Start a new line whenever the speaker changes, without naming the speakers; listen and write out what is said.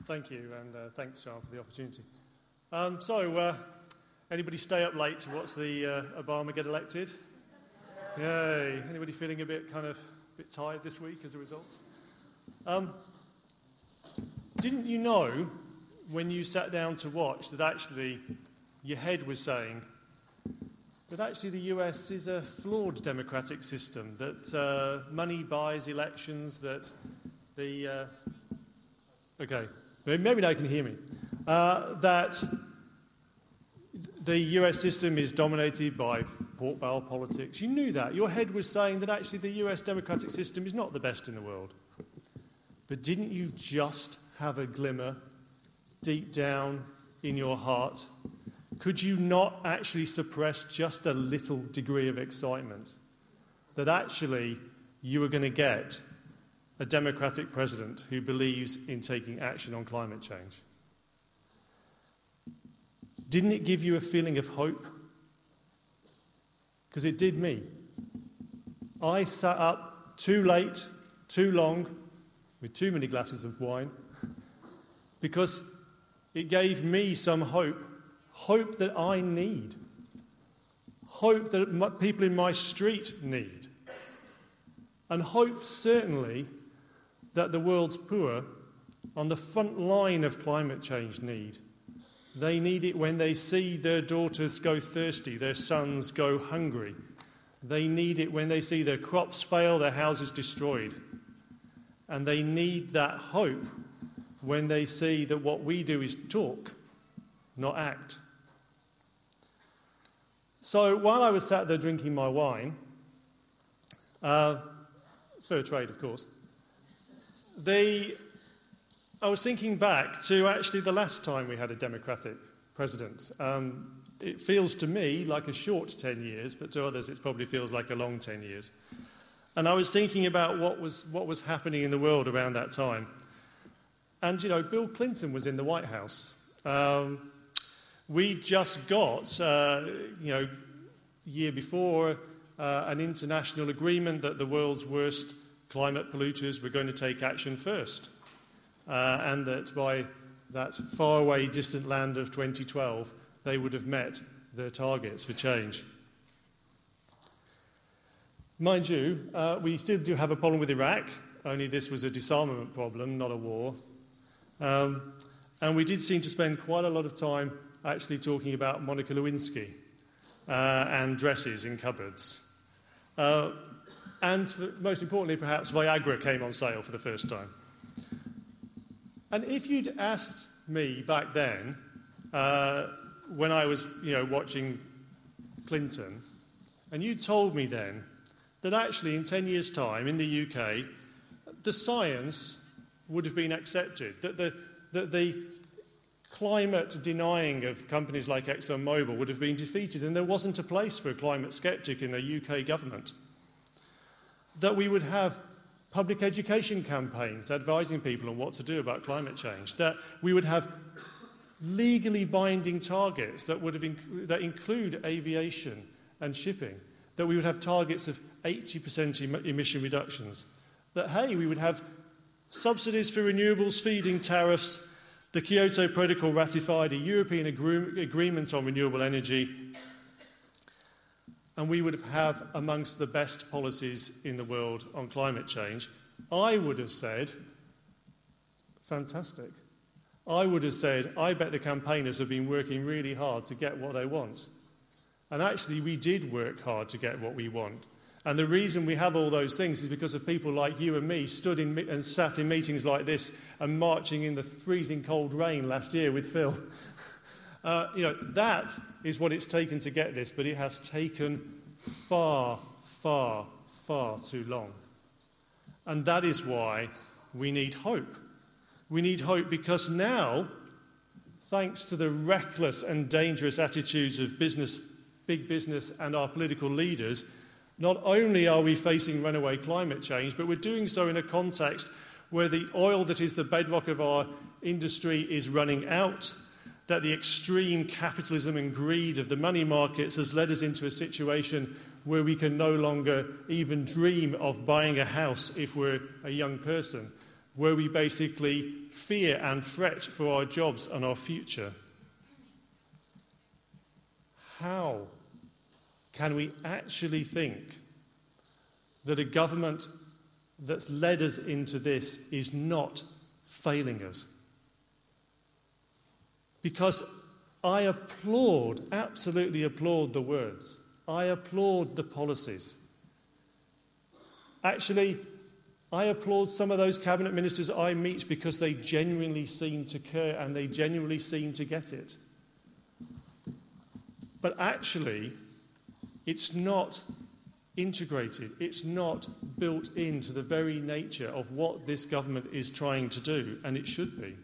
Thank you, and thanks, Charles, for the opportunity. Anybody stay up late to watch the Obama get elected? Yay. Anybody feeling a bit tired this week as a result? Didn't you know, when you sat down to watch, that actually your head was saying that actually the US is a flawed democratic system, that money buys elections, that the... okay, maybe now you can hear me. That the US system is dominated by pork barrel politics. You knew that. Your head was saying that actually the US democratic system is not the best in the world. But didn't you just have a glimmer deep down in your heart? Could you not actually suppress just a little degree of excitement that actually you were going to get a democratic president who believes in taking action on climate change? Didn't it give you a feeling of hope? Because it did me. I sat up too late, too long, with too many glasses of wine, because it gave me some hope that I need, hope that people in my street need, and hope certainly that the world's poor on the front line of climate change need. They need it when they see their daughters go thirsty, their sons go hungry. They need it when they see their crops fail, their houses destroyed. And they need that hope when they see that what we do is talk, not act. So while I was sat there drinking my wine, fair trade, of course, I was thinking back to actually the last time we had a democratic president. It feels to me like a short 10 years, but to others it probably feels like a long 10 years. And I was thinking about what was happening in the world around that time. And, Bill Clinton was in the White House. We just got, year before, an international agreement that the world's worst climate polluters were going to take action first. And that by that faraway, distant land of 2012, they would have met their targets for change. Mind you, we still do have a problem with Iraq, only this was a disarmament problem, not a war. And we did seem to spend quite a lot of time actually talking about Monica Lewinsky and dresses in cupboards. And most importantly, perhaps, Viagra came on sale for the first time. And if you'd asked me back then, when I was, watching Clinton, and you told me then that actually in 10 years' time in the UK, the science would have been accepted, that the climate denying of companies like ExxonMobil would have been defeated, and there wasn't a place for a climate sceptic in the UK government, that we would have public education campaigns advising people on what to do about climate change, that we would have legally binding targets that include aviation and shipping, that we would have targets of 80% emission reductions, that, hey, we would have subsidies for renewables, feed-in tariffs, the Kyoto Protocol ratified, a European agreement on renewable energy, and we would have amongst the best policies in the world on climate change. I would have said, fantastic. I would have said, I bet the campaigners have been working really hard to get what they want. And actually, we did work hard to get what we want. And the reason we have all those things is because of people like you and me stood and sat in meetings like this and marching in the freezing cold rain last year with Phil. That is what it's taken to get this, but it has taken far, far, far too long. And that is why we need hope. We need hope because now, thanks to the reckless and dangerous attitudes of big business and our political leaders, not only are we facing runaway climate change, but we're doing so in a context where the oil that is the bedrock of our industry is running out, that the extreme capitalism and greed of the money markets has led us into a situation where we can no longer even dream of buying a house if we're a young person, where we basically fear and fret for our jobs and our future? How can we actually think that a government that's led us into this is not failing us? Because I absolutely applaud the words. I applaud the policies. Actually, I applaud some of those cabinet ministers I meet because they genuinely seem to care and they genuinely seem to get it. But actually, it's not integrated. It's not built into the very nature of what this government is trying to do, and it should be.